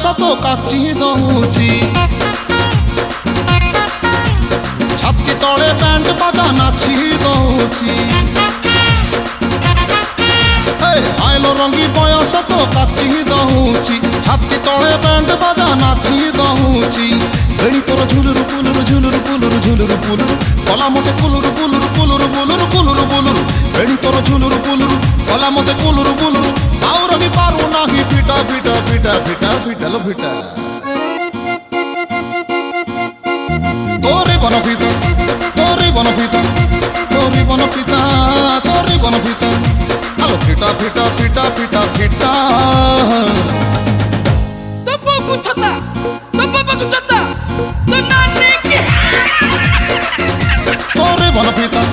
তো কাচি দউছি ছাতি তলে ব্যান্ড বাজা নাচি দউছি আইলো রঙ্গি বয়স তো কাচি দউছি ছাতি তলে ব্যান্ড বাজা নাচি দউছি বেড়ি তোর ঝুলুর পুলুর ঝুলুর পুলুর ঝুলুর পুলুর কলা মতে কুলুর পুলুর কুলুর বুলুর কুলুর বুলুর বেড়ি তোর ঝুলুর পুলুর কলা মতে কুলুর বুলুর তাও রবি পারু নাহি পিটা পিটা পিটা পিটা পিটালো পিটা তোরে বনপিতা তোরে বনপিতা তোরে বনপিতা তোরে বনপিতা আলো পিটা পিটা পিটা পিটা পিটা তো বাবু ছতা তো বাবু ছতা তো নানি কি তোরে বনপিতা